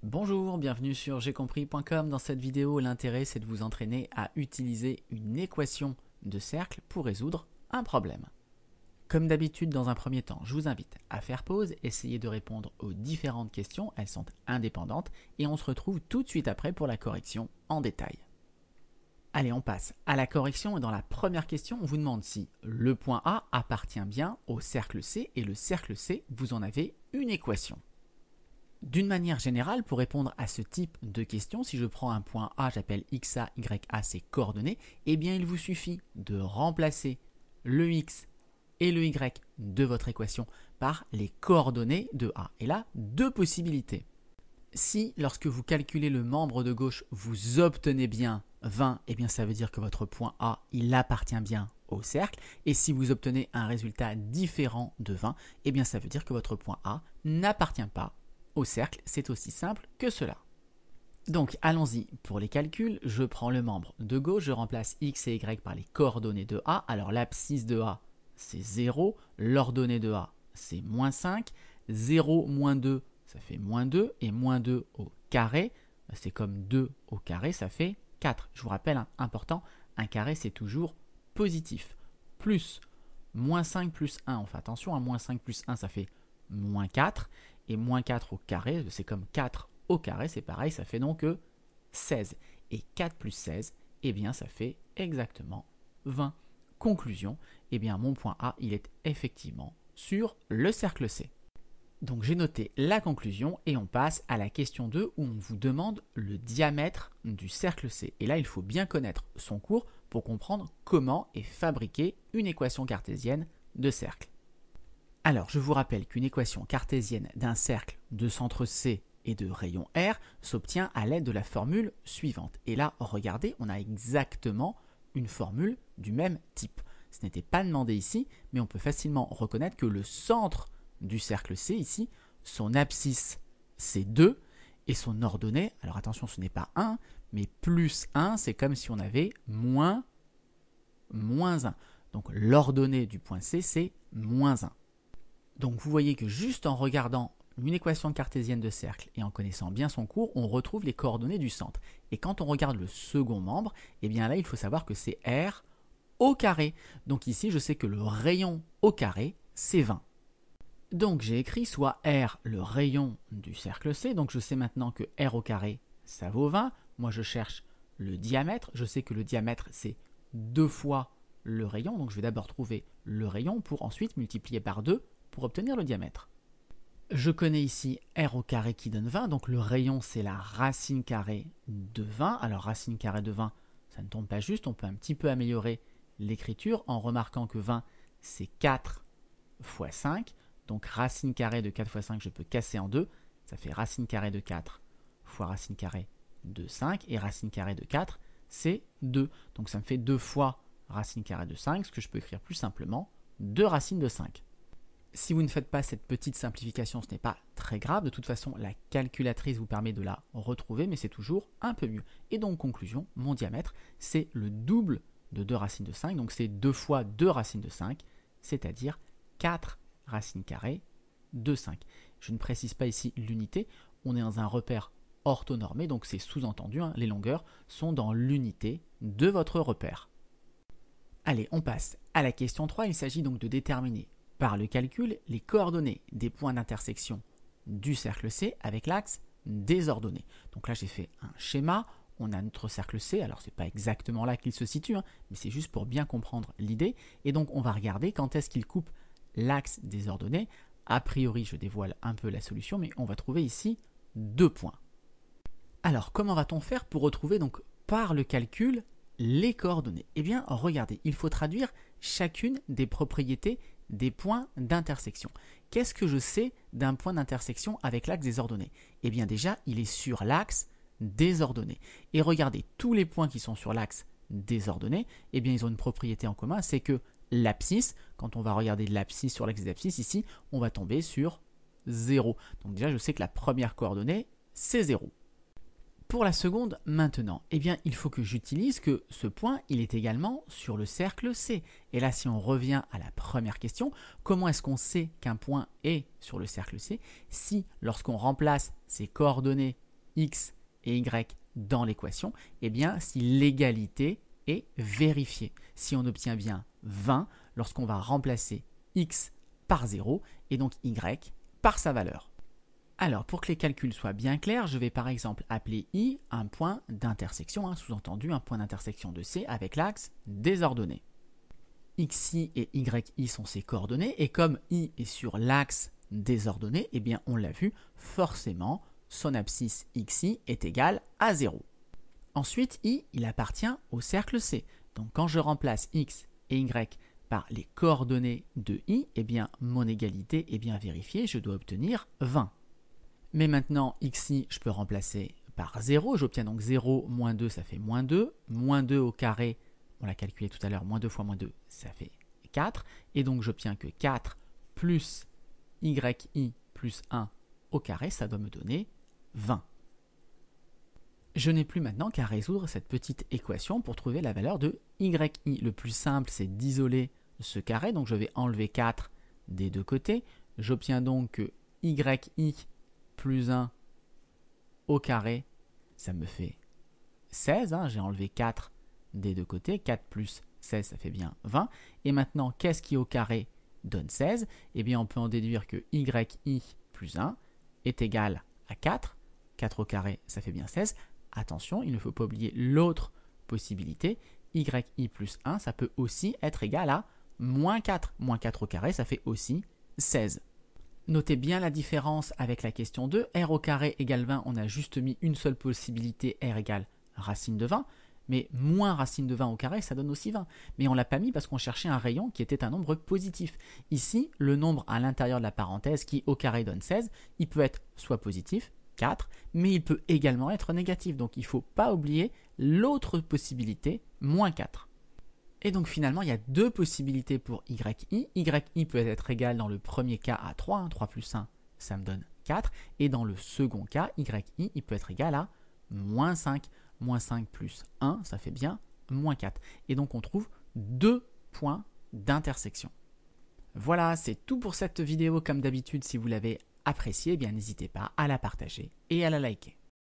Bonjour, bienvenue sur jeuxcompris.com. Dans cette vidéo, l'intérêt c'est de vous entraîner à utiliser une équation de cercle pour résoudre un problème. Comme d'habitude, dans un premier temps, je vous invite à faire pause, essayer de répondre aux différentes questions, elles sont indépendantes, et on se retrouve tout de suite après pour la correction en détail. Allez, on passe à la correction et dans la première question, on vous demande si le point A appartient bien au cercle C et le cercle C, vous en avez une équation. D'une manière générale, pour répondre à ce type de question, si je prends un point A, j'appelle XA, YA ses coordonnées, eh bien il vous suffit de remplacer le X et le Y de votre équation par les coordonnées de A. Et là, deux possibilités. Si, lorsque vous calculez le membre de gauche, vous obtenez bien 20, eh bien ça veut dire que votre point A, il appartient bien au cercle. Et si vous obtenez un résultat différent de 20, eh bien ça veut dire que votre point A n'appartient pas au cercle. C'est aussi simple que cela. Donc allons-y pour les calculs. Je prends le membre de gauche, je remplace X et Y par les coordonnées de A. Alors l'abscisse de A, c'est 0. L'ordonnée de A, c'est moins 5. 0 moins 2, ça fait moins 2. Et moins 2 au carré, c'est comme 2 au carré, ça fait 4. Je vous rappelle, important, un carré, c'est toujours positif. Plus moins 5 plus 1, on fait attention, à moins 5 plus 1, ça fait moins 4. Et moins 4 au carré, c'est comme 4 au carré, c'est pareil, ça fait donc 16. Et 4 plus 16, eh bien ça fait exactement 20. Conclusion, eh bien mon point A, il est effectivement sur le cercle C. Donc j'ai noté la conclusion et on passe à la question 2 où on vous demande le diamètre du cercle C. Et là, il faut bien connaître son cours pour comprendre comment est fabriquée une équation cartésienne de cercle. Alors, je vous rappelle qu'une équation cartésienne d'un cercle de centre C et de rayon R s'obtient à l'aide de la formule suivante. Et là, regardez, on a exactement une formule du même type. Ce n'était pas demandé ici, mais on peut facilement reconnaître que le centre du cercle C ici, son abscisse, c'est 2, et son ordonnée, alors attention, ce n'est pas 1, mais plus 1, c'est comme si on avait moins 1. Donc l'ordonnée du point C, c'est moins 1. Donc vous voyez que juste en regardant une équation cartésienne de cercle et en connaissant bien son cours, on retrouve les coordonnées du centre. Et quand on regarde le second membre, eh bien là il faut savoir que c'est R au carré. Donc ici je sais que le rayon au carré c'est 20. Donc j'ai écrit soit R le rayon du cercle C, donc je sais maintenant que R au carré ça vaut 20. Moi je cherche le diamètre, je sais que le diamètre c'est 2 fois le rayon, donc je vais d'abord trouver le rayon pour ensuite multiplier par 2 pour obtenir le diamètre. Je connais ici R au carré qui donne 20, donc le rayon c'est la racine carrée de 20. Alors racine carrée de 20, ça ne tombe pas juste, on peut un petit peu améliorer l'écriture en remarquant que 20 c'est 4 fois 5, donc racine carrée de 4 fois 5 je peux casser en 2, ça fait racine carrée de 4 fois racine carrée de 5, et racine carrée de 4 c'est 2, donc ça me fait 2 fois racine carrée de 5, ce que je peux écrire plus simplement 2 racines de 5. Si vous ne faites pas cette petite simplification, ce n'est pas très grave. De toute façon, la calculatrice vous permet de la retrouver, mais c'est toujours un peu mieux. Et donc, conclusion, mon diamètre, c'est le double de 2 racines de 5. Donc, c'est 2 fois 2 racines de 5, c'est-à-dire 4 racines carrées de 5. Je ne précise pas ici l'unité. On est dans un repère orthonormé, donc c'est sous-entendu. Les longueurs sont dans l'unité de votre repère. Allez, on passe à la question 3. Il s'agit donc de déterminer par le calcul les coordonnées des points d'intersection du cercle C avec l'axe des ordonnées. Donc là j'ai fait un schéma, on a notre cercle C, alors ce n'est pas exactement là qu'il se situe, mais c'est juste pour bien comprendre l'idée. Et donc on va regarder quand est-ce qu'il coupe l'axe des ordonnées. A priori je dévoile un peu la solution, mais on va trouver ici 2 points. Alors comment va-t-on faire pour retrouver donc par le calcul les coordonnées? Eh bien regardez, il faut traduire chacune des propriétés des points d'intersection. Qu'est-ce que je sais d'un point d'intersection avec l'axe des ordonnées? Eh bien déjà, il est sur l'axe des ordonnées. Et regardez, tous les points qui sont sur l'axe des ordonnées, eh bien ils ont une propriété en commun, c'est que l'abscisse, quand on va regarder l'abscisse sur l'axe des abscisses, ici, on va tomber sur 0. Donc déjà, je sais que la première coordonnée, c'est 0. Pour la seconde, maintenant, eh bien, il faut que j'utilise que ce point, il est également sur le cercle C. Et là, si on revient à la première question, comment est-ce qu'on sait qu'un point est sur le cercle C? Si, lorsqu'on remplace ses coordonnées x et y dans l'équation, eh bien si l'égalité est vérifiée. Si on obtient bien 20 lorsqu'on va remplacer x par 0 et donc y par sa valeur. Alors, pour que les calculs soient bien clairs, je vais par exemple appeler I un point d'intersection, sous-entendu un point d'intersection de C avec l'axe désordonné. XI et YI sont ses coordonnées, et comme I est sur l'axe désordonné, eh bien on l'a vu, forcément, son abscisse XI est égale à 0. Ensuite, I, il appartient au cercle C. Donc quand je remplace X et Y par les coordonnées de I, eh bien mon égalité est bien vérifiée, je dois obtenir 20. Mais maintenant, xi, je peux remplacer par 0. J'obtiens donc 0 moins 2, ça fait moins 2. Moins 2 au carré, on l'a calculé tout à l'heure, moins 2 fois moins 2, ça fait 4. Et donc, j'obtiens que 4 plus yi plus 1 au carré, ça doit me donner 20. Je n'ai plus maintenant qu'à résoudre cette petite équation pour trouver la valeur de yi. Le plus simple, c'est d'isoler ce carré. Donc, je vais enlever 4 des deux côtés. J'obtiens donc que yi plus 1 au carré, ça me fait 16. J'ai enlevé 4 des deux côtés. 4 plus 16, ça fait bien 20. Et maintenant, qu'est-ce qui au carré donne 16? Eh bien, on peut en déduire que yi plus 1 est égal à 4. 4 au carré, ça fait bien 16. Attention, il ne faut pas oublier l'autre possibilité. Yi plus 1, ça peut aussi être égal à moins 4. Moins 4 au carré, ça fait aussi 16. Notez bien la différence avec la question 2. R au carré égale 20, on a juste mis une seule possibilité, R égale racine de 20. Mais moins racine de 20 au carré, ça donne aussi 20. Mais on ne l'a pas mis parce qu'on cherchait un rayon qui était un nombre positif. Ici, le nombre à l'intérieur de la parenthèse qui au carré donne 16, il peut être soit positif, 4, mais il peut également être négatif. Donc il ne faut pas oublier l'autre possibilité, moins 4. Et donc finalement, il y a deux possibilités pour yi. Yi peut être égal dans le premier cas à 3. 3 plus 1, ça me donne 4. Et dans le second cas, yi, il peut être égal à moins 5. Moins 5 plus 1, ça fait bien moins 4. Et donc on trouve deux points d'intersection. Voilà, c'est tout pour cette vidéo. Comme d'habitude, si vous l'avez appréciée, eh bien n'hésitez pas à la partager et à la liker.